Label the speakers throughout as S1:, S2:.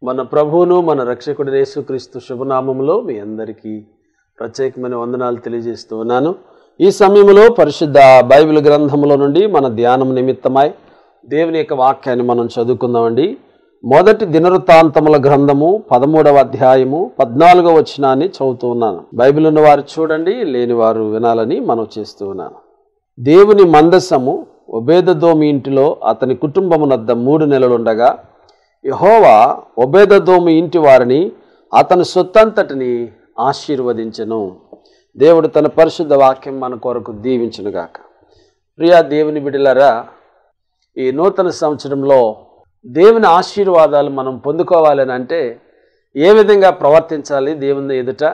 S1: మన ప్రభువును మన రక్షకుడు యేసుక్రీస్తు శుభనామములో మీ అందరికీ ప్రత్యేకమైన వందనాలు తెలియజేస్తూ ఉన్నాను. ఈ సమయంలో పరిశుద్ధ బైబిల్ గ్రంథములో నుండి మన ధ్యానం నిమిత్తమై దేవుని యొక్క వాక్యాన్ని మనం చదువుకుందామండి. మొదటి దినవృత్తాంతముల గ్రంథము 13వ అధ్యాయము 14వ వచనాన్ని చదువుతూ ఉన్నాను. బైబిల్ ఉన్నవారు చూడండి, లేని వారు వినాలని మనం చేస్తూ ఉన్నాను. దేవుని మందసము ఒబేదెదోము ఇంటిలో అతని కుటుంబమునద్ద 3 నెలలుండగా యెహోవా ఒబేదెదోము ఇంటి వారిని అతని సొత్తంతటిని ఆశీర్వదించెను. దేవుడు తన పరిశుద్ధ వాక్యం మన కొరకు దీవించునుగాక. ప్రియా దేవుని బిడ్డలారా, ఈ నూతన సంవత్సరంలో దేవుని ఆశీర్వాదాలు మనం పొందుకోవాలని అంటే ఏ విధంగా ప్రవర్తించాలి, దేవుని ఎదుట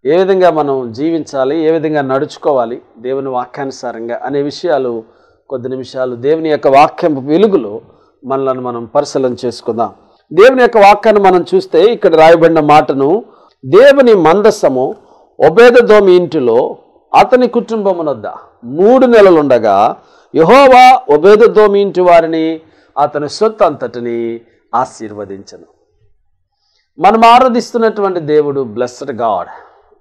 S1: ఏ విధంగా మనం జీవించాలి, ఏ విధంగా నడుచుకోవాలి దేవుని వాక్యానుసారంగా అనే విషయాలు కొద్ది నిమిషాలు దేవుని యొక్క వాక్యం వెలుగులో మనలను మనం పరిశీలన చేసుకుందాం. దేవుని యొక్క వాక్యాన్ని మనం చూస్తే ఇక్కడ రాయబడిన మాటను, దేవుని మందసము ఒబేదెదోము ఇంటిలో అతని కుటుంబమునొద్ద 3 నెలలుండగా యెహోవా ఒబేదెదోము ఇంటి వారిని అతని సొత్తు అంతటిని ఆశీర్వదించెను. మనం ఆరాధిస్తున్నటువంటి దేవుడు బ్లెస్డ్ గాడ్.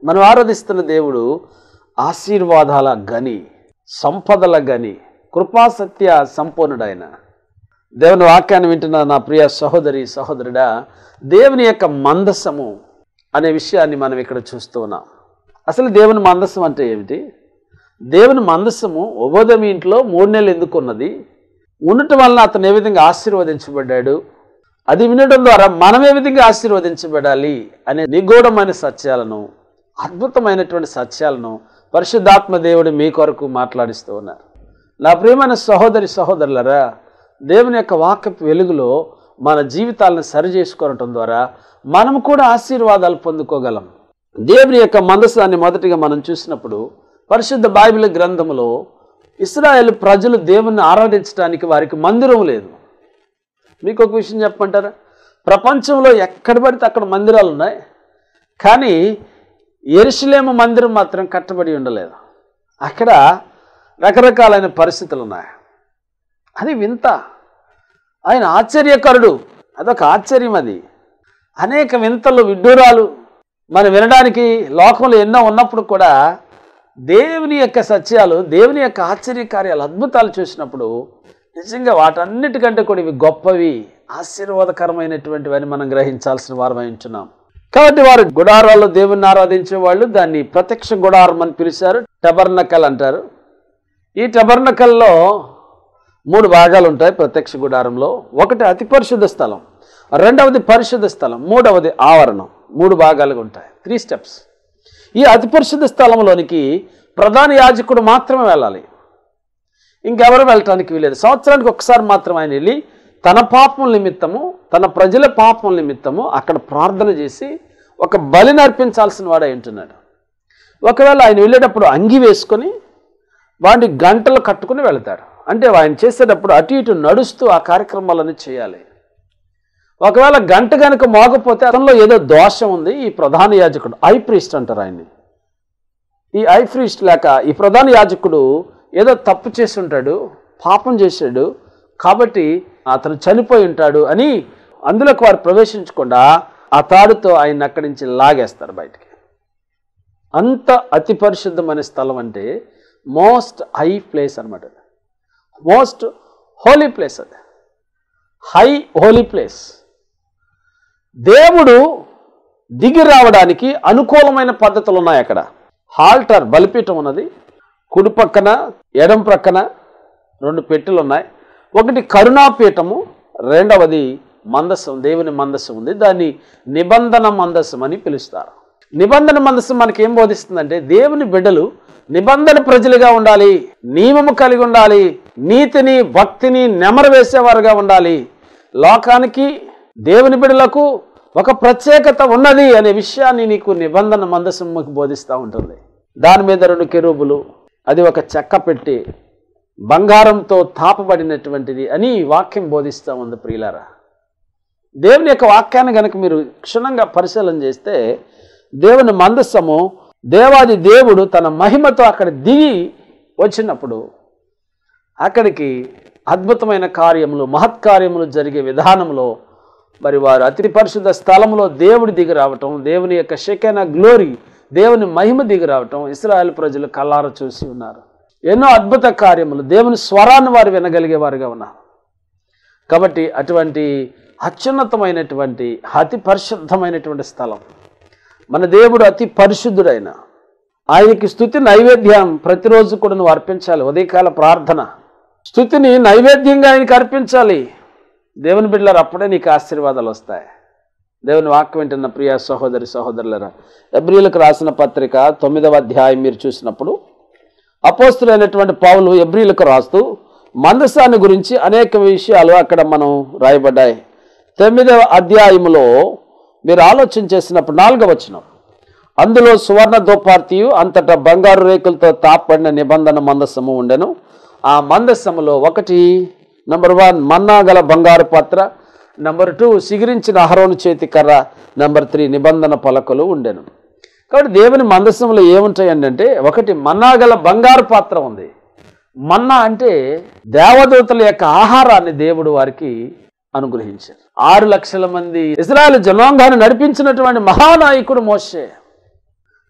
S1: మనం ఆరాధిస్తున్న దేవుడు ఆశీర్వాదాల గని, సంపదల గని, కృపాసత్య సంపూర్ణుడైన. దేవుని వాక్యాన్ని వింటున్న నా ప్రియ సహోదరి సహోదరుడా, దేవుని యొక్క మందసము అనే విషయాన్ని మనం ఇక్కడ చూస్తూ ఉన్నాం. అసలు దేవుని మందసం అంటే ఏమిటి? దేవుని మందసము ఒబేదెదోము ఇంట్లో 3 నెలలు ఎందుకు ఉన్నది, ఉండటం వలన అతను ఏ విధంగా ఆశీర్వదించబడ్డాడు, అది వినడం ద్వారా మనం ఏ విధంగా ఆశీర్వదించబడాలి అనే నిగూఢమైన సత్యాలను, అద్భుతమైనటువంటి సత్యాలను పరిశుద్ధాత్మ దేవుడు మీ కొరకు మాట్లాడిస్తూ ఉన్నారు. నా ప్రియమైన సహోదరి సహోదరులరా, దేవుని యొక్క వాక్యపు వెలుగులో మన జీవితాలను సరి చేసుకోవటం ద్వారా మనం కూడా ఆశీర్వాదాలు పొందుకోగలం. దేవుని యొక్క మందసాన్ని మొదటిగా మనం చూసినప్పుడు పరిశుద్ధ బైబిల్ గ్రంథములో ఇశ్రాయేలు ప్రజలు దేవుణ్ణి ఆరాధించడానికి వారికి మందిరం లేదు. మీకు ఒక విషయం చెప్పమంటారా? ప్రపంచంలో ఎక్కడ పడితే అక్కడ మందిరాలు ఉన్నాయి, కానీ యెరూషలేము మందిరం మాత్రం కట్టబడి ఉండలేదు. అక్కడ రకరకాలైన పరిస్థితులు ఉన్నాయి. అది వింత. ఆయన ఆశ్చర్యకరుడు, అదొక ఆశ్చర్యం. అది అనేక వింతలు విడ్డూరాలు మనం వినడానికి లోకంలో ఎన్నో ఉన్నప్పుడు కూడా దేవుని యొక్క సత్యాలు, దేవుని యొక్క ఆశ్చర్యకార్యాలు, అద్భుతాలు చూసినప్పుడు నిజంగా వాటన్నిటికంటే కూడా ఇవి గొప్పవి, ఆశీర్వాదకరమైనటువంటివి అని మనం గ్రహించాల్సిన వారమై ఉంటున్నాం. కాబట్టి వారు గుడారాల్లో దేవుణ్ణి ఆరాధించే వాళ్ళు దాన్ని ప్రత్యక్ష గుడారం అని పిలిచారు, టబర్నకల్ అంటారు. ఈ టబర్నకల్లో 3 భాగాలు ఉంటాయి ప్రత్యక్ష గుడారంలో. ఒకటి అతి పరిశుద్ధ స్థలం, రెండవది పరిశుద్ధ స్థలం, మూడవది ఆవరణం. 3 భాగాలుగా ఉంటాయి, 3 స్టెప్స్. ఈ అతి పరిశుద్ధ స్థలంలోనికి ప్రధాన యాజకుడు మాత్రమే వెళ్ళాలి, ఇంకెవరు వెళ్ళటానికి వీలేదు. సంవత్సరానికి ఒకసారి మాత్రం ఆయన వెళ్ళి తన పాపం నిమిత్తము, తన ప్రజల పాపం నిమిత్తము అక్కడ ప్రార్థన చేసి ఒక బలిని అర్పించాల్సిన వాడు ఉంటున్నాడు. ఒకవేళ ఆయన వెళ్ళేటప్పుడు అంగి వేసుకొని వాడిని గంటలు కట్టుకుని వెళతాడు. అంటే ఆయన చేసేటప్పుడు అటు ఇటు నడుస్తూ ఆ కార్యక్రమాలన్నీ చేయాలి. ఒకవేళ గంట కనుక మోగపోతే అతనిలో ఏదో దోషం ఉంది. ఈ ప్రధాన యాజకుడు, ఐ ప్రీస్ట్ అంటారు ఆయన్ని, ఈ ఐ ప్రీస్ట్ లేక ఈ ప్రధాన యాజకుడు ఏదో తప్పు చేసి ఉంటాడు, పాపం చేశాడు, కాబట్టి అతను చనిపోయి ఉంటాడు అని అందులోకి వారు ప్రవేశించకుండా ఆ తాడుతో ఆయన అక్కడి నుంచి లాగేస్తారు బయటికి. అంత అతి పరిశుద్ధమైన స్థలం అంటే మోస్ట్ హై ప్లేస్ అనమాట. మోస్ట్ హోలీ ప్లేస్, అది హై హోలీ ప్లేస్. దేవుడు దిగి రావడానికి అనుకూలమైన పద్ధతులు ఉన్నాయి అక్కడ. ఆల్టర్, బలిపీఠం ఉన్నది. కుడి పక్కన ఎడం ప్రక్కన 2 పెట్టెలు ఉన్నాయి. ఒకటి కరుణాపీఠము, రెండవది మందసం, దేవుని మందసం ఉంది. దాన్ని నిబంధన మందసం అని పిలుస్తారు. నిబంధన మందసం మనకేం బోధిస్తుందంటే దేవుని బిడ్డలు నిబంధన ప్రజలుగా ఉండాలి, నియమము కలిగి ఉండాలి, నీతిని భక్తిని నెమరు వేసేవారుగా ఉండాలి, లోకానికి దేవుని బిడ్డలకు ఒక ప్రత్యేకత ఉన్నది అనే విషయాన్ని నీకు నిబంధన మందసం బోధిస్తూ ఉంటుంది. దాని మీద 2 కెరూబులు, అది ఒక చెక్క పెట్టి బంగారంతో తాపబడినటువంటిది అని వాక్యం బోధిస్తూ ఉంది. ప్రియులారా, దేవుని యొక్క వాక్యాన్ని కనుక మీరు క్షుణ్ణంగా పరిశీలన చేస్తే దేవుని మందసము, దేవాది దేవుడు తన మహిమతో అక్కడ దిగి వచ్చినప్పుడు అక్కడికి అద్భుతమైన కార్యములు, మహత్కార్యములు జరిగే విధానంలో మరి వారు అతి పరిశుద్ధ స్థలంలో దేవుడి దిగి రావటం, దేవుని యొక్క షెకెనా గ్లోరీ, దేవుని మహిమ దిగి రావటం ఇశ్రాయేలు ప్రజలు కళ్ళారా చూసి ఉన్నారు. ఎన్నో అద్భుత కార్యములు, దేవుని స్వరాన్ని వారు వినగలిగే వారుగా ఉన్నారు. కాబట్టి అటువంటి అత్యున్నతమైనటువంటి అతి పరిశుద్ధమైనటువంటి స్థలం, మన దేవుడు అతి పరిశుద్ధుడైన ఆయనకి స్తుతి నైవేద్యం ప్రతిరోజు కూడా నువ్వు అర్పించాలి. ఉదయకాల ప్రార్థన స్తుతిని నైవేద్యంగా ఆయనకి అర్పించాలి. దేవుని బిడ్డలారా, అప్పుడే నీకు ఆశీర్వాదాలు వస్తాయి. దేవుని వాక్యం వింటున్న ప్రియ సహోదరి సహోదరులరా, ఎబ్రీయులకు రాసిన పత్రిక 9వ అధ్యాయం మీరు చూసినప్పుడు అపోస్తులైనటువంటి పౌలు ఎబ్రీయులకు రాస్తూ మందసాన్ని గురించి అనేక విషయాలు అక్కడ మనం రాయబడ్డాయి. 9వ అధ్యాయంలో మీరు ఆలోచన చేసినప్పుడు 4వ వచనం, అందులో సువర్ణ దోపార్తియు అంతటా బంగారు రేకులతో తాపబడిన నిబంధన మందసము ఉండెను. ఆ మందసములో ఒకటి నంబర్ 1 మన్నా గల బంగారు పాత్ర, నంబర్ 2 సిగిరించిన అహరోను చేతి కర్ర, నంబర్ 3 నిబంధన పలకలు ఉండెను. కాబట్టి దేవుని మందసంలో ఏముంటాయండి అంటే, ఒకటి మన్నా గల బంగారు పాత్ర ఉంది. మన్నా అంటే దేవదూతల యొక్క ఆహారాన్ని దేవుడు వారికి అనుగ్రహించారు. 6 లక్షల మంది ఇశ్రాయేలు జనాంగాన్ని నడిపించినటువంటి మహానాయకుడు మోషే,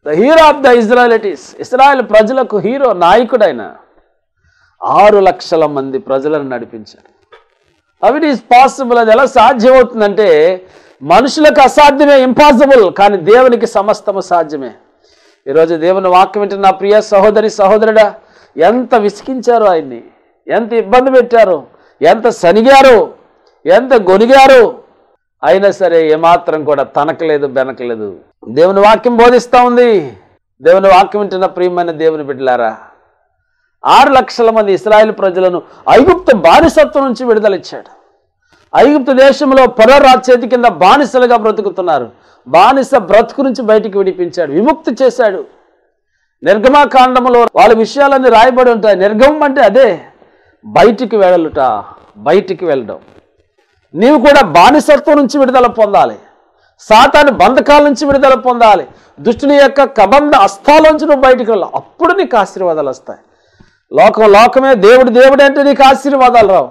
S1: the hero of the Israelites, Israel ప్రజలకు హీరో నాయకుడైన 6 లక్షల మంది ప్రజలను నడిపించారు. అవి ఇట్ ఈస్ పాసిబుల్. అది ఎలా సాధ్యమవుతుందంటే, మనుషులకు అసాధ్యమే, ఇంపాసిబుల్, కానీ దేవునికి సమస్తము సాధ్యమే. ఈరోజు దేవుని వాక్యం వింటున్న నా ప్రియ సహోదరి సహోదరుడా, ఎంత విసికించారో ఆయన్ని, ఎంత ఇబ్బంది పెట్టారు, ఎంత సనిగారు, ఎంత గొనిగారు, అయినా సరే ఏమాత్రం కూడా తనకలేదు బెనకలేదు. దేవుని వాక్యం బోధిస్తూ ఉంది. దేవుని వాక్యం వింటున్న ప్రియమైన దేవుని బిడ్డలారా, 6 లక్షల మంది ఇశ్రాయేలు ప్రజలను ఐగుప్తు బానిసత్వం నుంచి విడుదలిచ్చాడు. ఐగుప్తు దేశంలో పొరరాజు చేతి కింద బానిసలుగా బ్రతుకుతున్నారు. బానిస బ్రతుకు నుంచి బయటికి విడిపించాడు, విముక్తి చేశాడు. నిర్గమకాండములో వాళ్ళ విషయాలన్నీ రాయబడి ఉంటాయి. నిర్గమం అంటే అదే, బయటికి వెళ్ళుట, బయటికి వెళ్ళడం. నీవు కూడా బానిసత్వం నుంచి విడుదల పొందాలి, సాతాను బంధకాల నుంచి విడుదల పొందాలి, దుష్టుని యొక్క కబంధ అస్తాల నుంచి నువ్వు బయటికి వెళ్ళాలి. అప్పుడు నీకు ఆశీర్వాదాలు వస్తాయి. లోకమే దేవుడే అంటే నీకు ఆశీర్వాదాలు రావు.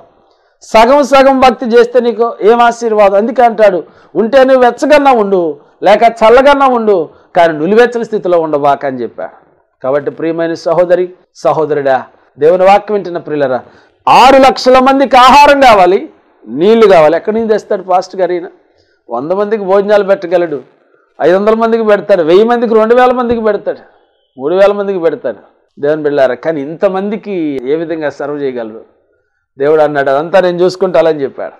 S1: సగం సగం భక్తి చేస్తే నీకు ఏం ఆశీర్వాదం? అందుకే అంటాడు, ఉంటే నువ్వు వెచ్చగన్నా ఉండు, లేక చల్లగన్నా ఉండు, కానీ నులివెచ్చని స్థితిలో ఉండబాక అని చెప్పాడు. కాబట్టి ప్రియమైన సహోదరి సహోదరుడా, దేవుని వాక్యం వింటున్న ప్రియులరా, 6 లక్షల మందికి ఆహారం కావాలి, నీళ్లు కావాలి. ఎక్కడి నుంచి తెస్తాడు పాస్టర్ గారు? ఈయన 100 మందికి భోజనాలు పెట్టగలడు, 500 మందికి పెడతాడు, 1000 మందికి 2000 మందికి పెడతాడు, 3000 మందికి పెడతాడు. దేవుని బిడ్డలారా, కానీ ఇంతమందికి ఏ విధంగా సర్వ్ చేయగలరు? దేవుడు అన్నాడు, అదంతా నేను చూసుకుంటానని చెప్పాడు.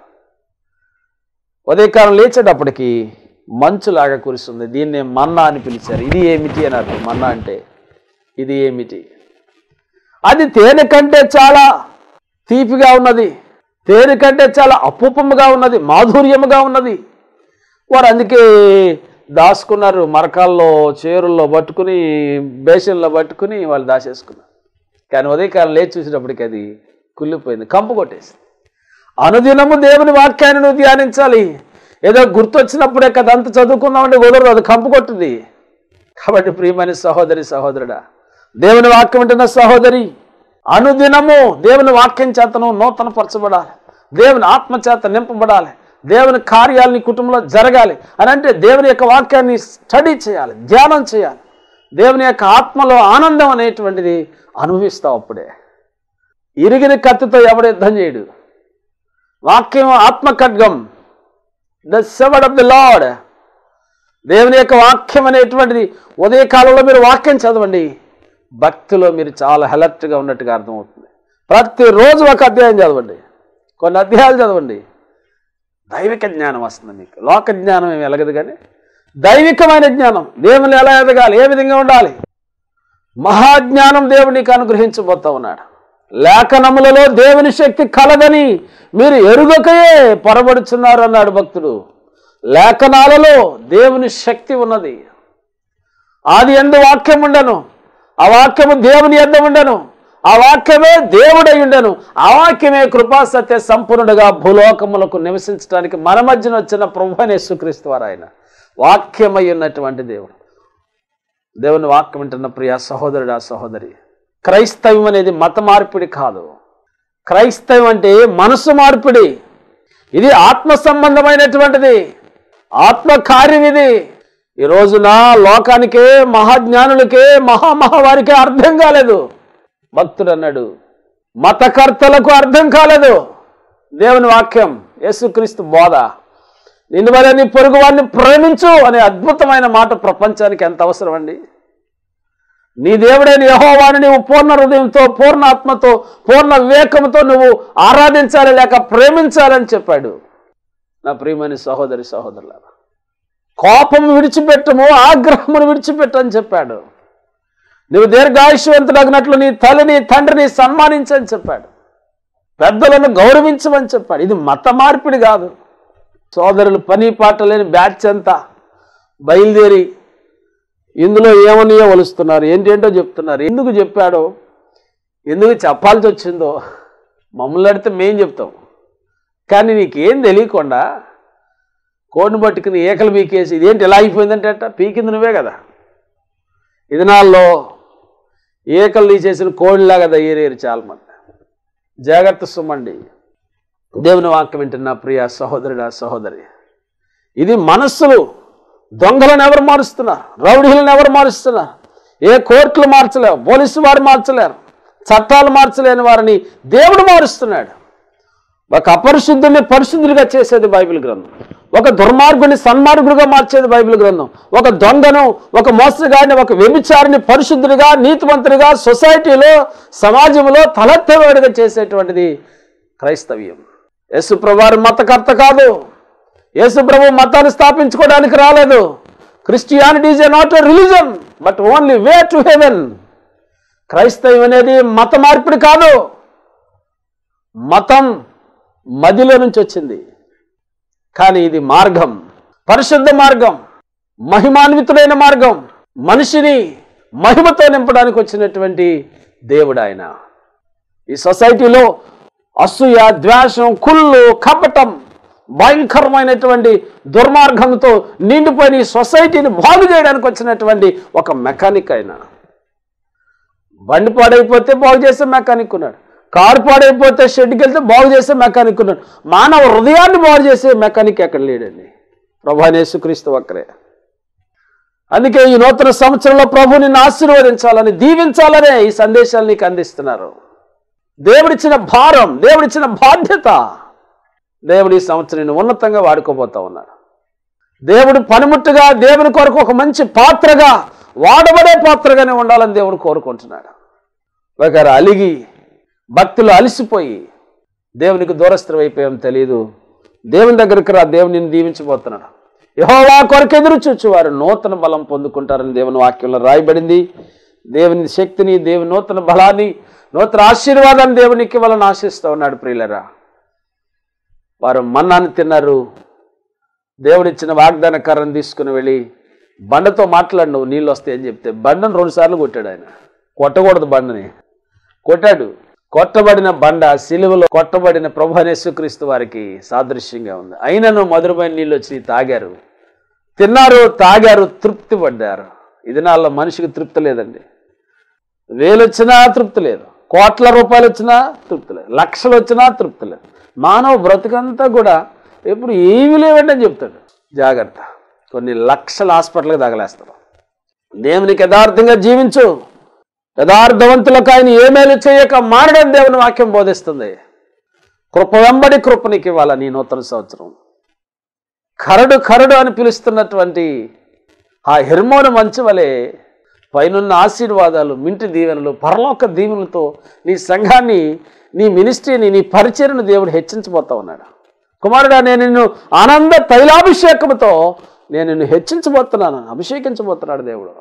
S1: ఉదయకాలం లేచేటప్పటికి మంచులాగా కురుస్తుంది. దీన్నే మన్నా అని పిలిచారు. ఇది ఏమిటి అని అర్థం. మన్నా అంటే ఇది ఏమిటి? అది తేనె కంటే చాలా తీపిగా ఉన్నది, తేనె కంటే చాలా అపుపముగా ఉన్నది, మాధుర్యముగా ఉన్నది. వారు అందుకే దాచుకున్నారు, మరకాల్లో చేరుల్లో పట్టుకుని, బేషన్లో పట్టుకుని వాళ్ళు దాచేసుకున్నారు. కానీ ఉదయకాలం లేచి చూసినప్పటికీ అది కుళ్ళిపోయింది, కంపు కొట్టేసింది. అనుదినము దేవుని వాక్యాన్ని నువ్వు ధ్యానించాలి. ఏదో గుర్తొచ్చినప్పుడే కదా అంత చదువుకుందామంటే కుదరదు, అది కంపు కొట్టుది. కాబట్టి ప్రియమైన సహోదరి సహోదరుడా, దేవుని వాక్యం ఉంటున్న సహోదరి, అనుదినము దేవుని వాక్యం చేతను నూతనపరచబడాలి, దేవుని ఆత్మ చేత నింపబడాలి, దేవుని కార్యాలు నీ కుటుంబంలో జరగాలి అని అంటే దేవుని యొక్క వాక్యాన్ని స్టడీ చేయాలి, ధ్యానం చేయాలి. దేవుని యొక్క ఆత్మలో ఆనందం అనేటువంటిది అనుభవిస్తావు. అప్పుడే ఇరిగిన కత్తితో ఎవడు యుద్ధం చేయడు. వాక్యం ఆత్మ ఖడ్గం, the sword of the lord. దేవుని యొక్క వాక్యం అనేటువంటిది ఉదయకాలంలో మీరు వాక్యం చదవండి, భక్తిలో మీరు చాలా అలర్ట్గా ఉన్నట్టుగా అర్థమవుతుంది. ప్రతిరోజు ఒక అధ్యాయం చదవండి, కొన్ని అధ్యాయాలు చదవండి, దైవిక జ్ఞానం వస్తుంది మీకు. లోక జ్ఞానం ఏమి ఎలగదు, కానీ దైవికమైన జ్ఞానం, దేవుని ఎలా ఎదగాలి, ఏ విధంగా ఉండాలి, మహాజ్ఞానం దేవుడు నీకు అనుగ్రహించబోతా ఉన్నాడు. లేఖనములలో దేవుని శక్తి కలదని మీరు ఎరుగకయే పొరబడుచున్నారు అన్నాడు భక్తుడు. లేఖనాలలో దేవుని శక్తి ఉన్నది. ఆది యందు వాక్యం ఉండను, ఆ వాక్యము దేవుని యొద్ద ఉండను, ఆ వాక్యమే దేవుడై ఉండను, ఆ వాక్యమే కృపా సత్య సంపూర్ణుడుగా భూలోకములకు నివసించడానికి మన మధ్యన వచ్చిన ప్రభువైన యేసుక్రీస్తు వారు ఆయన వాక్యమై ఉన్నటువంటి దేవుడు. దేవుని వాక్యం వింటున్న ప్రియ సహోదరుడా సహోదరి, క్రైస్తవం అనేది మత మార్పిడి కాదు. క్రైస్తవం అంటే మనసు మార్పిడి. ఇది ఆత్మ సంబంధమైనటువంటిది, ఆత్మకార్యం ఇది. ఈ రోజున లోకానికే, మహాజ్ఞానులకే, మహావారికే అర్థం కాలేదు. భక్తుడు అన్నాడు, మతకర్తలకు అర్థం కాలేదు దేవుని వాక్యం, యేసుక్రీస్తు బోధ. నిన్ను వలె నీ పొరుగు వారిని ప్రేమించు అనే అద్భుతమైన మాట ప్రపంచానికి ఎంత అవసరం అండి. నీ దేవుడైన యెహోవాను నీవు పూర్ణ హృదయంతో, పూర్ణ ఆత్మతో, పూర్ణ వివేకంతో నువ్వు ఆరాధించాలి, లేక ప్రేమించాలని చెప్పాడు. నా ప్రియమైన సహోదరి సహోదరులారా, కోపం విడిచిపెట్టము, ఆగ్రహమును విడిచిపెట్టని చెప్పాడు. నువ్వు దీర్ఘాయుష్యవంతుడగినట్లు నీ తల్లిని తండ్రిని సన్మానించని చెప్పాడు. పెద్దలను గౌరవించమని చెప్పాడు. ఇది మత మార్పిడి కాదు. సోదరులు పని పాట లేని బ్యాచ్ అంతా బయలుదేరి ఇందులో ఏమనియో వలుస్తున్నారు, ఏంటేంటో చెప్తున్నారు. ఎందుకు చెప్పాడో, ఎందుకు చెప్పాల్సి వచ్చిందో మమ్మల్ని అడిగితే మేం చెప్తాం. కానీ నీకేం తెలియకుండా కోడిని పట్టుకుని ఏకలు పీకేసి ఇదేంటి ఎలా అయిపోయిందంటే అట్ట పీకింది నువ్వే కదా. ఈ దినాల్లో ఏకలు తీసేసిన కోడిలాగా తయారయ్యారు చాలామంది. జాగ్రత్త సుమండి. దేవుని వాక్యం వింటున్న ప్రియ సహోదరుడా సహోదరి, ఇది మనస్సులు. దొంగలను ఎవరు మారుస్తున్నారు? రౌడీలను ఎవరు మారుస్తున్నారు? ఏ కోర్టులు మార్చలేవు, పోలీసు వారు మార్చలేరు, చట్టాలు మార్చలేని వారిని దేవుడు మారుస్తున్నాడు. ఒక అపరిశుద్ధుని పరిశుద్ధుడిగా చేసేది బైబిల్ గ్రంథం. ఒక దుర్మార్గుని సన్మార్గుడిగా మార్చేది బైబిల్ గ్రంథం. ఒక దొంగను, ఒక మోసగాడిని, ఒక వ్యభిచారిని పరిశుద్ధుడిగా, నీతివంతుడిగా, సొసైటీలో, సమాజంలో తలెత్తవాడిగా చేసేటువంటిది క్రైస్తవ్యం. యేసుప్రభు వారు మతకర్త కాదు. యేసుప్రభు మతాన్ని స్థాపించుకోవడానికి రాలేదు. Christianity is not a religion but only way to heaven. క్రైస్తవం అనేది మత మార్పిడి కాదు. మతం మదిలో నుంచి వచ్చింది, కానీ ఇది మార్గం, పరిశుద్ధ మార్గం, మహిమాన్వితుడైన మార్గం, మనిషిని మహిమతో నింపడానికి వచ్చినటువంటి దేవుడు ఆయన. ఈ సొసైటీలో అసూయ, ద్వేషం, కుళ్ళు, కపటం, భయంకరమైనటువంటి దుర్మార్గంతో నిండిపోయిన ఈ సొసైటీని బాగు చేయడానికి వచ్చినటువంటి ఒక మెకానిక్ ఆయన. బండి పాడైపోతే బాగు చేసే మెకానిక్ ఉన్నాడు, కారు పాడైపోతే షెడ్కి వెళ్తే బాగు చేసే మెకానిక్ ఉన్నాడు. మానవ హృదయాన్ని బాగు చేసే మెకానిక్ ఎక్కడ లేడండి, ప్రభువైన యేసుక్రీస్తు ఒక్కరే. అందుకే ఈ నూతన సంవత్సరంలో ప్రభు నిన్ను ఆశీర్వదించాలని, దీవించాలనే ఈ సందేశాలు నీకు అందిస్తున్నారు. దేవుడిచ్చిన భారం, దేవుడిచ్చిన బాధ్యత. దేవుడు ఈ సంవత్సరం ఉన్నతంగా వాడుకోబోతా ఉన్నాడు. దేవుడు పనిముట్టుగా, దేవుని కొరకు ఒక మంచి పాత్రగా, వాడబడే పాత్రగానే ఉండాలని దేవుడు కోరుకుంటున్నాడు. ఒకరు అలిగి భక్తులు అలిసిపోయి దేవునికి దూరస్థులు అయిపోయాం తెలియదు, దేవుని దగ్గరికి రా, దేవుని దీవించబోతున్నాడు. యెహోవా కొరకు ఎదురు చూచువారు నూతన బలం పొందుకుంటారని దేవుని వాక్యంలో రాయబడింది. దేవుని శక్తిని, దేవుని నూతన బలాన్ని, నూతన ఆశీర్వాదాన్ని దేవునికి ఇవ్వాలని ఆశిస్తూ ఉన్నాడు. ప్రియులరా, వారు మన్నాన్ని తిన్నారు. దేవుడిచ్చిన వాగ్దాన కర్రను తీసుకుని వెళ్ళి బండతో మాట్లాడు, నువ్వు నీళ్ళు వస్తాయని చెప్తే బండను 2 సార్లు కొట్టాడు. ఆయన కొట్టకూడదు, బండని కొట్టాడు. కొట్టబడిన బండ సిలువలో కొట్టబడిన ప్రభువైన యేసుక్రీస్తు వారికి సాదృశ్యంగా ఉంది. అయినను మధురమైన నీళ్ళు వచ్చి తాగారు, తిన్నారు, తాగారు, తృప్తి పడ్డారు. ఈ దినాల్లో మనిషికి తృప్తి లేదండి. 1000 వచ్చినా తృప్తి లేదు, కోట్ల రూపాయలు వచ్చినా తృప్తి లేదు, లక్షలు వచ్చినా తృప్తి లేదు. మానవ బ్రతుకంతా కూడా ఎప్పుడు ఏమీ లేవండి అని చెప్తాడు. జాగ్రత్త, కొన్ని లక్షల హాస్పిటల్కి తగలేస్తారు. దేవునికి యథార్థంగా జీవించు, యథార్థవంతులకు ఆయన ఏ మేలు చేయక మారడం దేవుని వాక్యం బోధిస్తుంది. కృప వెంబడి కృప నీకు ఇవ్వాలని ఈ నూతన సంవత్సరం. కరడు కరడు అని పిలుస్తున్నటువంటి ఆ హెర్మోను మంచు వలె పైనున్న ఆశీర్వాదాలు, మింటి దీవెనలు, పరలోక దీవెనలతో నీ సంఘాన్ని, నీ మినిస్ట్రీని, నీ పరిచర్ను దేవుడు హెచ్చించబోతా ఉన్నాడు. కుమారుడా, నేను నిన్ను ఆనంద తైలాభిషేకంతో నేను నిన్ను హెచ్చించబోతున్నాను, అభిషేకించబోతున్నాడు దేవుడు.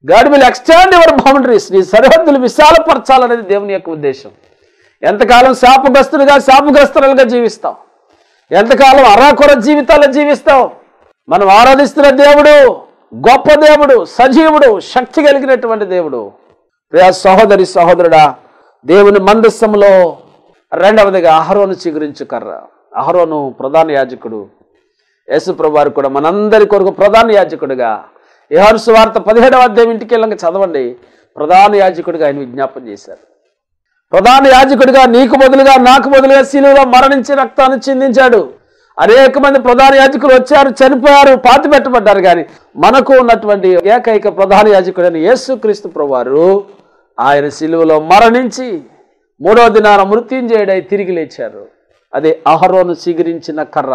S1: God will extend your boundaries. నీ సరిహద్దులు విశాలపరచాలనేది దేవుని యొక్క ఉద్దేశం. ఎంతకాలం శాపగ్రస్తులుగా జీవిస్తాం, ఎంతకాలం అరాకొర జీవితాలు జీవిస్తాం. మనం ఆరాధిస్తున్న దేవుడు గొప్ప దేవుడు, సజీవుడు, శక్తి కలిగినటువంటి దేవుడు. ప్రియ సహోదరి సహోదరుడా, దేవుని మందస్సంలో రెండవదిగా అహరోను చిగురించు కర్ర. అహరోను ప్రధాన యాజకుడు. యేసుప్రభు వారు కూడా మనందరి కొరకు ప్రధాన యాజకుడిగా, యోహాను సువార్త 17వ అధ్యాయం ఇంటికి వెళ్ళంగా చదవండి, ప్రధాన యాజకుడిగా ఆయన విజ్ఞాపన చేశారు. ప్రధాన యాజకుడిగా నీకు బదులుగా నాకు బదులుగా శిలువలో మరణించి రక్తాన్ని చిందించాడు. అనేక మంది ప్రధాన యాజకులు వచ్చారు, చనిపోయారు, పాతిపెట్టబడ్డారు. కానీ మనకు ఉన్నటువంటి ఏకైక ప్రధాన యాజకుడైన యేసుక్రీస్తు ప్రభువారు ఆయన శిలువలో మరణించి మూడవ దినాన మృత్యుంజయుడై తిరిగి లేచారు. అదే అహరోను చిగురించిన కర్ర.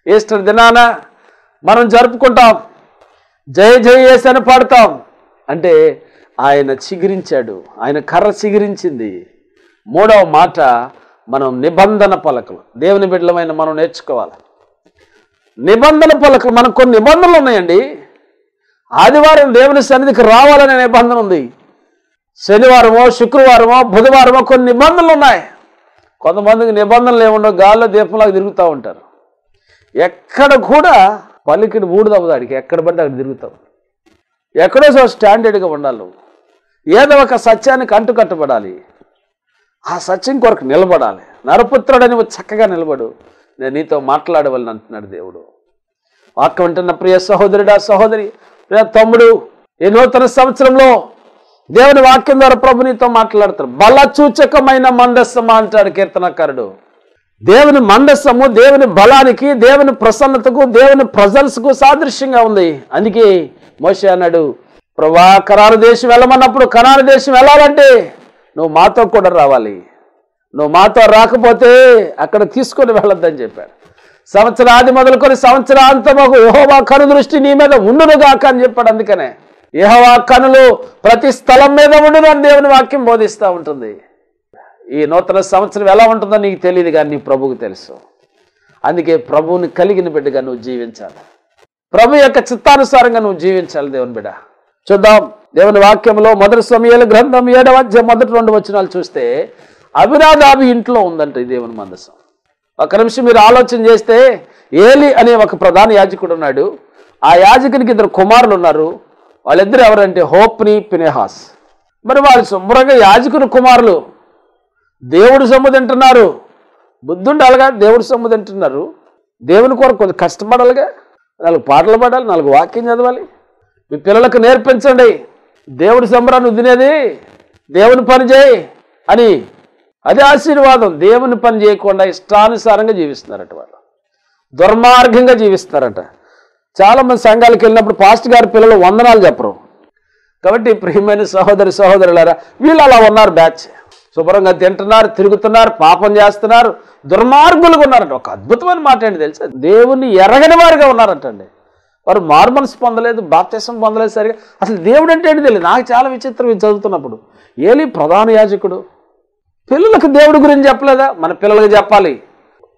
S1: ఈస్టర్ దినాన మనం జరుపుకుంటాం, జయ జయ యేసు అని పాడతాం. అంటే ఆయన చిగురించాడు, ఆయన కర్ర చిగురించింది. మూడవ మాట, మనం నిబంధన పలకలు. దేవుని బిడ్డలమైన మనం నేర్చుకోవాలి. నిబంధన పలకలు, మనకు కొన్ని నిబంధనలు ఉన్నాయండి. ఆదివారం దేవుని సన్నిధికి రావాలనే నిబంధన ఉంది. శనివారమో శుక్రవారమో బుధవారమో కొన్ని నిబంధనలు ఉన్నాయి. కొంతమందికి నిబంధనలు ఏముండవు, గాల్లో దీపంలాగా తిరుగుతూ ఉంటారు. ఎక్కడ కూడా పలికిడి మూడుదవ్వదాడికి, ఎక్కడ పడితే అక్కడ తిరుగుతావు. ఎక్కడో సో స్టాండర్డ్గా ఉండాలి. ఏదో ఒక సత్యానికి అంటుకట్టబడాలి. ఆ సత్యం కొరకు నిలబడాలి. నరపుత్రుడని చక్కగా నిలబడు, నేను నీతో మాట్లాడవాలని అంటున్నాడు దేవుడు. వాక్యం వింటున్న ప్రియ సహోదరుడా, సహోదరి, ప్రియ తమ్ముడు, ఈ నూతన సంవత్సరంలో దేవుని వాక్యం ద్వారా ప్రభు నీతో మాట్లాడతారు. బలచూచకమైన మందస్సమా అంటాడు కీర్తనకారుడు. దేవుని మందస్సము దేవుని బలానికి, దేవుని ప్రసన్నతకు, దేవుని ప్రజల్స్కు సాదృశ్యంగా ఉంది. అందుకే మోషే అన్నాడు, ప్రభువా కనాను దేశం వెళ్ళమన్నప్పుడు, కనాను దేశం వెళ్ళాలంటే నువ్వు మాతో కూడా రావాలి, నువ్వు మాతో రాకపోతే అక్కడ తీసుకొని వెళ్ళొద్దని చెప్పాడు. సంవత్సరాది మొదలుకొని సంవత్సరాంతమకు యెహోవా కను దృష్టి నీ మీద ఉండునుగాక అని చెప్పాడు. అందుకనే యెహోవా కనులు ప్రతి స్థలం మీద ఉండును అని దేవుని వాక్యం బోధిస్తూ ఉంటుంది. ఈ నూతన సంవత్సరం ఎలా ఉంటుందో నీకు తెలియదు, కానీ నీ ప్రభువుకు తెలుసు. అందుకే ప్రభువుని కలిగిన బిడ్డగా నువ్వు జీవించాలి, ప్రభు యొక్క చిత్తానుసారంగా నువ్వు జీవించాలి. దేవుని బిడ్డ చూద్దాం. దేవుని వాక్యంలో మొదటి సమూయేలు గ్రంథం 7వ అధ్యాయం మొదటి 2 వచనాలు చూస్తే, అబినాదాబు ఇంట్లో ఉందంట ఈ దేవుని మందసం. ఒక నిమిషం మీరు ఆలోచన చేస్తే, ఏలి అనే ఒక ప్రధాన యాజకుడు ఉన్నాడు. ఆ యాజకునికి 2 కుమారులు ఉన్నారు. వాళ్ళిద్దరు ఎవరంటే హోప్ని, ఫినెహాస్. మరి వాళ్ళు శుభ్రంగా యాజకుని కుమారులు దేవుడు సొమ్ము తింటున్నారు. బుద్ధి ఉండాలిగా, దేవుడు సొమ్ము తింటున్నారు. దేవుని కొరకు కొంచెం కష్టపడాలిగా, 4 పాటలు పాడాలి, 4 వాక్యం చదవాలి. మీ పిల్లలకు నేర్పించండి, దేవుడి సంబరాన్ని తినేది దేవుని పని చేయి అని. అదే ఆశీర్వాదం. దేవుని పని చేయకుండా ఇష్టానుసారంగా జీవిస్తున్నారట, వాళ్ళు దుర్మార్గంగా జీవిస్తున్నారట. చాలామంది సంఘాలకు వెళ్ళినప్పుడు పాస్టర్ గారి పిల్లలు వందనాలు చెప్పరు. కాబట్టి ప్రియమైన సహోదరి సహోదరులారా, వీళ్ళు అలా ఉన్నారు. బ్యాచ్ శుభ్రంగా తింటున్నారు, తిరుగుతున్నారు, పాపం చేస్తున్నారు, దుర్మార్గులుగా ఉన్నారట. ఒక అద్భుతమైన మాట ఏంటి తెలుసా, దేవుణ్ణి ఎరగని వారుగా ఉన్నారటండి. వారు మారుమనసు పొందలేదు, బాప్తిసం పొందలేదు సరిగా. అసలు దేవుడు అంటే ఏంటి తెలియదు. నాకు చాలా విచిత్రం ఇది చదువుతున్నప్పుడు. ఏలి ప్రధాన యాజకుడు, పిల్లలకు దేవుడి గురించి చెప్పలేదా? మన పిల్లలకు చెప్పాలి.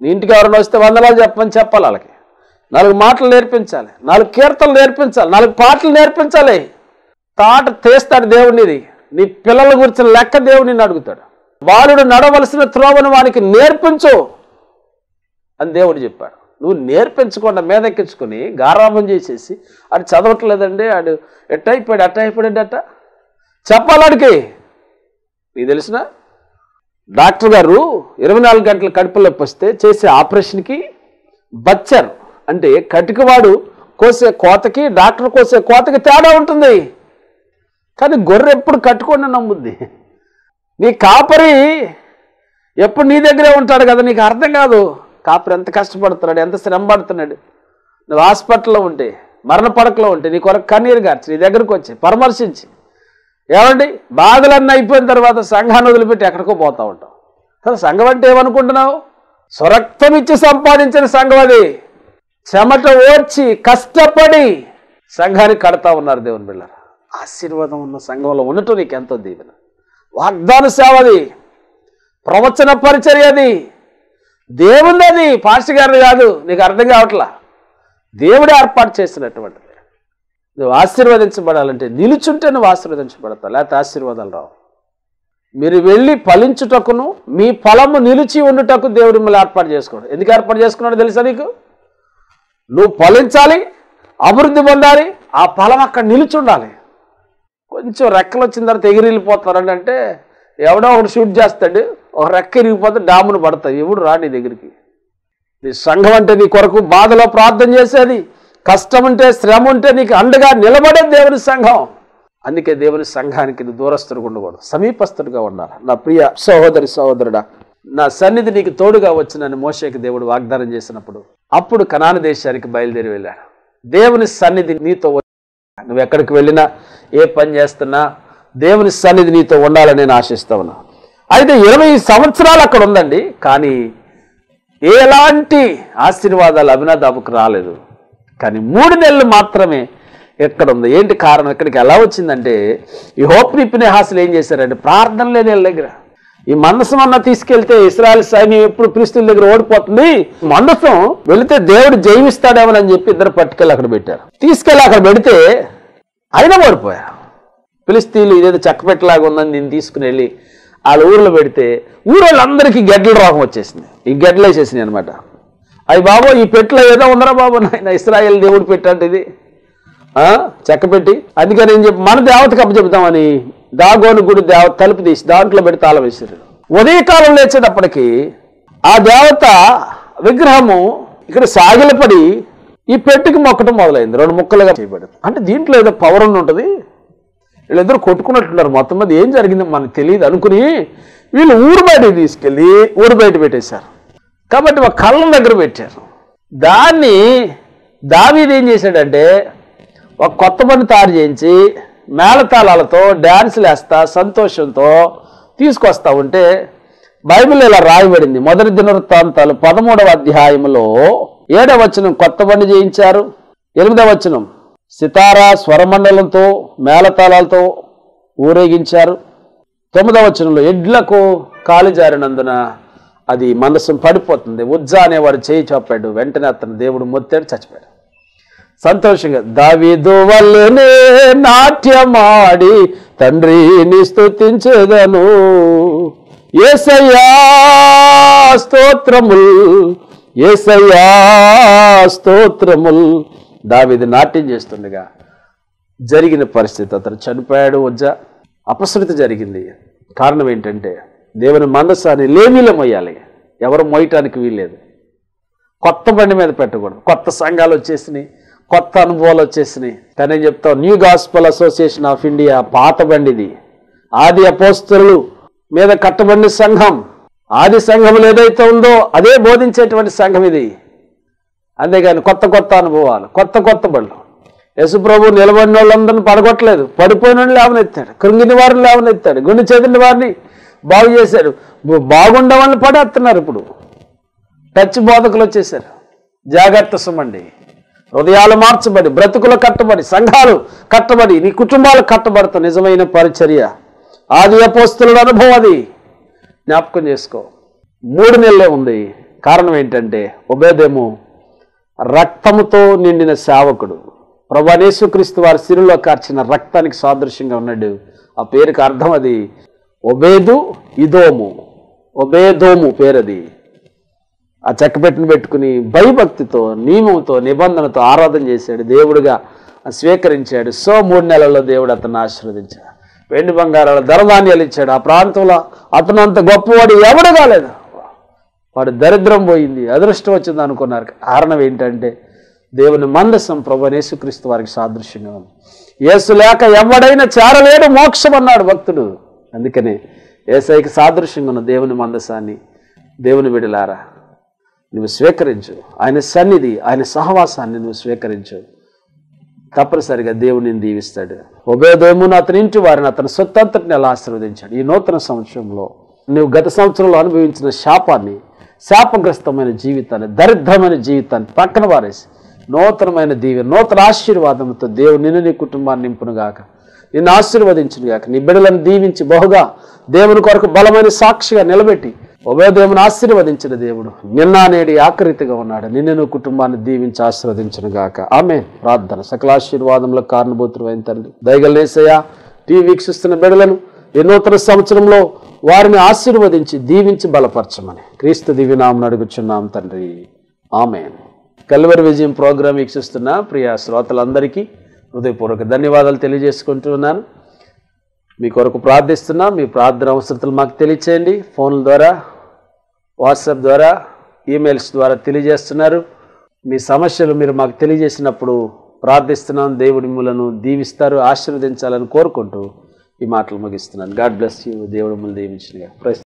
S1: నీ ఇంటికి ఎవరైనా వస్తే వందనాలు చెప్పమని చెప్పాలి. వాళ్ళకి 4 మాటలు నేర్పించాలి, 4 కీర్తనలు నేర్పించాలి, 4 పాటలు నేర్పించాలి. తాట తీస్తాడు దేవుడినిది. నీ పిల్లల గురించిన లెక్క దేవుడిని అడుగుతాడు. బాలుడు నడవలసిన త్రోవను వానికి నేర్పించు అని దేవుడు చెప్పాడు. నువ్వు నేర్పించకుండా మీదెక్కించుకొని గారాబం చేసేసి, ఆడు చదవట్లేదండి, ఆడు ఎట్టయిపోయాడు అట్టయిపోయాడు అట్ట చెప్పాలాడికి. నీకు తెలిసిన డాక్టర్ గారు 24 గంటల కడుపులో నొప్పి వస్తే చేసే ఆపరేషన్కి బచ్చర్ అంటే కటికవాడు కోసే కోతకి, డాక్టర్ కోసే కోతకి తేడా ఉంటుంది. కానీ గొర్రె ఎప్పుడు కట్టుకొని నమ్ముద్ది. నీ కాపరి ఎప్పుడు నీ దగ్గరే ఉంటాడు కదా, నీకు అర్థం కాదు. కాపరి ఎంత కష్టపడుతున్నాడు, ఎంత శ్రమ పడుతున్నాడు. నువ్వు హాస్పిటల్లో ఉంటే, మరణ పడకలో ఉంటే నీ కొరకు కన్నీరు గార్చి నీ దగ్గరకు వచ్చి పరామర్శించి, ఏమండి బాధలన్నీ అయిపోయిన తర్వాత సంఘాన్ని వదిలిపెట్టి ఎక్కడికో పోతూ ఉంటావు. అసలు సంఘం అంటే ఏమనుకుంటున్నావు? స్వరక్తం ఇచ్చి సంపాదించిన సంఘం అది. చెమట ఓర్చి కష్టపడి సంఘానికి కడతా ఉన్నారు దేవుని బిడ్డలారా. ఆశీర్వాదం ఉన్న సంఘంలో ఉండటం నీకు ఎంతో దీవెన. వాగ్దాన సేవ అది, ప్రవచన పరిచర్య అది, దేవుంది అది, పాస్టర్ గారిని కాదు. నీకు అర్థం కావట్లా. దేవుడు ఏర్పాటు చేసినటువంటిది. నువ్వు ఆశీర్వదించబడాలంటే నిలుచుంటే నువ్వు ఆశీర్వదించబడతావు, లేకపోతే ఆశీర్వాదాలు రావు. మీరు వెళ్ళి ఫలించుటకును మీ ఫలము నిలిచి ఉండుటకు దేవుడు మిమ్మల్ని ఏర్పాటు చేసుకోడు. ఎందుకు ఏర్పాటు చేసుకున్నాడో తెలుసా నీకు? నువ్వు ఫలించాలి, అభివృద్ధి పొందాలి, ఆ ఫలం అక్కడ నిలిచి ఉండాలి. కొంచెం రెక్కలు వచ్చిన తర్వాత ఎగిరిపోతారండి అంటే ఎవడో ఒకటి షూట్ చేస్తాడు, ఒక రెక్క ఇరిగిపోతే డామును పడతాయి. ఎవడు రా నీ దగ్గరికి. నీ సంఘం అంటే నీ కొరకు బాధలో ప్రార్థన చేసేది, కష్టం ఉంటే శ్రమ ఉంటే నీకు అండగా నిలబడే దేవుని సంఘం. అందుకే దేవుని సంఘానికి దూరస్తుడిగా ఉండకూడదు, సమీపస్తుడిగా ఉండాలి. నా ప్రియ సహోదరి సహోదరుడా, నా సన్నిధి నీకు తోడుగా వచ్చినని మోషేకి దేవుడు వాగ్దానం చేసినప్పుడు అప్పుడు కనాను దేశానికి బయలుదేరి వెళ్ళాడు. దేవుని సన్నిధి నీతో, నువ్వు ఎక్కడికి వెళ్ళినా ఏ పని చేస్తున్నా దేవుని సన్నిధి నీతో ఉండాలని నేను ఆశిస్తా ఉన్నా. అయితే 20 సంవత్సరాలు అక్కడ ఉందండి, కానీ ఎలాంటి ఆశీర్వాదాలు అభినదాబుకు రాలేదు. కానీ 3 నెలలు మాత్రమే ఎక్కడ ఉంది. ఏంటి కారణం? ఇక్కడికి ఎలా వచ్చిందంటే, ఈ హోప్ని ఫినెహాసులు ఏం చేశారంటే, ప్రార్థన లేని వాళ్ళ దగ్గర ఈ మందసం అన్న తీసుకెళ్తే ఇశ్రాయేలు సైన్యం ఎప్పుడు ఫిలిష్తీయుల దగ్గర ఓడిపోతుంది, మందసం వెళితే దేవుడు జయిస్తాడేమని చెప్పి ఇద్దరు పట్టుకెళ్ళి అక్కడ పెట్టారు. తీసుకెళ్ళి అక్కడ పెడితే అయినా ఓడిపోయారు. ఫిలిష్తీయులు ఇదేదో చెక్కపెట్టలాగా ఉందని దీన్ని తీసుకుని వెళ్ళి వాళ్ళ ఊర్లో పెడితే ఊరోళ్ళందరికీ గెడ్డల రోగం వచ్చేసింది. ఈ గెడ్డలు వేసేసినాయి అనమాట. అయ్యి బాబో, ఈ పెట్టులో ఏదో ఉందరా బాబు, నాయన ఇశ్రాయేలు దేవుడు పెట్టంటే ఇది చెక్క పెట్టి. అందుకని ఏం చెప్పి మన దేవతకి అప్పచెప్తామని దాగోను గుడి దేవత తలుపు తీసి దాంట్లో పెట్టి తాళం వేసారు. ఉదయకాలం లేచేటప్పటికి ఆ దేవత విగ్రహము ఇక్కడ సాగిలపడి ఈ పెట్టికి మొక్కటం మొదలైంది. 2 ముక్కలుగా చేయబడింది. అంటే దీంట్లో ఏదో పవర్ ఉంటుంది, వీళ్ళిద్దరు కొట్టుకున్నట్టున్నారు. మొత్తం మీద ఏం జరిగిందో మనకు తెలియదు అనుకుని వీళ్ళు ఊరు బయటకు తీసుకెళ్ళి ఊరు బయట పెట్టేశారు. కాబట్టి ఒక కళ్ళం దగ్గర పెట్టారు. దాన్ని దావీదు ఏం చేశాడంటే ఒక కొత్త బండి తయారు చేయించి మేళతాళాలతో డ్యాన్సులు వేస్తా సంతోషంతో తీసుకొస్తా ఉంటే బైబిల్ ఇలా రాయబడింది. 1 దినవృత్తాంతాలు 13వ అధ్యాయంలో 7వ వచనం కొత్త బండి చేయించారు. 8వ వచనం సితారా స్వరమండలంతో మేళతాళాలతో ఊరేగించారు. 9వ వచనంలో ఎడ్లకు కాలు జారినందున అది మందసం పడిపోతుంది. ఉజ్జా అనేవాడు చేయి చాపాడు, వెంటనే అతను దేవుడు మొత్తాడు, చచ్చిపోయాడు. సంతోషంగా దావీదు వల్లనే నాట్యమాడి తండ్రిని స్తుతించెదను, యేసయ్యా స్తోత్రముల్ యేసయ్యా స్తోత్రముల్. దావీదు నాట్యం చేస్తుండగా జరిగిన పరిస్థితి, అతను చనిపోయాడు. ఉజ్జా అపశృతి జరిగింది. కారణం ఏంటంటే దేవుని మందసాన్ని లేవీలో మొయ్యాలి, ఎవరు మోయటానికి వీల్లేదు. కొత్త బండి మీద పెట్టకూడదు. కొత్త సంఘాలు వచ్చేసినాయి, కొత్త అనుభవాలు వచ్చేసినాయి. కానీ ఏం చెప్తాం, new gospel association of India పాత బండిది. ఆది అపోస్తలులు మీద కట్టబడిన సంఘం, ఆది సంఘములు ఏదైతే ఉందో అదే బోధించేటువంటి సంఘం ఇది. అంతేగాని కొత్త కొత్త అనుభవాలు, కొత్త కొత్త బళ్ళు. యేసుప్రభు నిలబడిన వాళ్ళందరినీ పడగొట్టలేదు, పడిపోయిన వాళ్ళని లేవనెత్తాడు, కృంగిని వారిని లేవనెత్తాడు, గుండె చెదిరిన వారిని బాగు చేశాడు. బాగుండే వాళ్ళని పడేస్తున్నారు. ఇప్పుడు టచ్ బోధకులు వచ్చేసారు. జాగ్రత్త సుమండి. హృదయాలు మార్చబడి, బ్రతుకులు కట్టబడి, సంఘాలు కట్టబడి, నీ కుటుంబాలు కట్టబడతాయి. నిజమైన పరిచర్య ఆది అపోస్తలుల అనుభవం అది. జ్ఞాపకం చేసుకో. 3 నెలలే ఉంది. కారణం ఏంటంటే ఒబేదేము రక్తముతో నిండిన సేవకుడు. ప్రభువైన యేసుక్రీస్తు వారి శిలువలో కార్చిన రక్తానికి సాదృశ్యంగా ఉన్నాడు. ఆ పేరుకి అర్థం అది ఒబేదు ఇదోము. ఒబేదోము పేరది. ఆ చెక్కపెట్టును పెట్టుకుని భయభక్తితో నియమంతో నిబంధనతో ఆరాధన చేశాడు, దేవుడిగా స్వీకరించాడు. 3 నెలల్లో దేవుడు అతన్ని ఆశీర్వదించాడు. వెండి బంగారాల ధనధాన్యాలు ఇచ్చాడు. ఆ ప్రాంతంలో అతను అంత గొప్పవాడు ఎవడు కాలేదు. వాడు దరిద్రం పోయింది, అదృష్టం వచ్చింది అనుకున్నారు. కారణం ఏంటంటే దేవుని మందసం ప్రభువైన యేసుక్రీస్తు వారికి సాదృశ్యంగా ఉంది. యేసు లేక ఎవడైనా చేరలేడు మోక్షం అన్నాడు భక్తుడు. అందుకనే యేసయ్యకి సాదృశ్యంగా ఉన్న దేవుని మందసాన్ని, దేవుని బిడ్డలారా నువ్వు స్వీకరించు. ఆయన సన్నిధి, ఆయన సహవాసాన్ని నువ్వు స్వీకరించు. తప్పనిసరిగా దేవుని దీవిస్తాడు. ఒబేదోమును అతని ఇంటి వారిని, అతని సొత్తంతటిని ఎలా ఆశీర్వదించాడు. ఈ నూతన సంవత్సరంలో నువ్వు గత సంవత్సరంలో అనుభవించిన శాపాన్ని, శాపగ్రస్తమైన జీవితాన్ని, దరిద్రమైన జీవితాన్ని పక్కన వారేసి నూతనమైన దీవెన, నూతన ఆశీర్వాదంతో దేవుడు నిన్ను నీ కుటుంబాన్ని నింపునుగాక, నిన్ను ఆశీర్వదించునుగాక. నీ బిడ్డలను దీవించి బహుగా దేవుని కొరకు బలమైన సాక్షిగా నిలబెట్టి ఒబేదోమును ఆశీర్వదించిన దేవుడు నిన్న నేడి ఆఖరితిగా ఉన్నాడు. నిన్ను కుటుంబాన్ని దీవించి ఆశీర్వదించునుగాక. ఆమేన్. ప్రార్థన. సకల ఆశీర్వాదములకు కారణభూతుడైన తండ్రి, దయగల యేసయ్యా, టీవీ వీక్షిస్తున్న బిడ్డలను ఈ నూతన సంవత్సరంలో వారిని ఆశీర్వదించి దీవించి బలపరచమని క్రీస్తు దివ్యనామమున అడుగుచున్నాం తండ్రి. ఆమేన్. కల్వరి విజయం ప్రోగ్రాం వీక్షిస్తున్న ప్రియ శ్రోతలందరికీ హృదయపూర్వక ధన్యవాదాలు తెలియజేసుకుంటున్నాను. మీ కొరకు ప్రార్థిస్తున్నా. మీ ప్రార్థన అవసరతలు మాకు తెలియచేయండి. ఫోన్ల ద్వారా, వాట్సాప్ ద్వారా, ఈమెయిల్స్ ద్వారా తెలియజేస్తున్నారు. మీ సమస్యలు మీరు మాకు తెలియజేసినప్పుడు ప్రార్థిస్తున్నాను. దేవుడి మిమ్మలను దీవిస్తారు, ఆశీర్వదించాలని కోరుకుంటూ ఈ మాటలు ముగిస్తున్నాను. God bless you. దేవుడు మిమ్మల్ని దీవించునుగాక.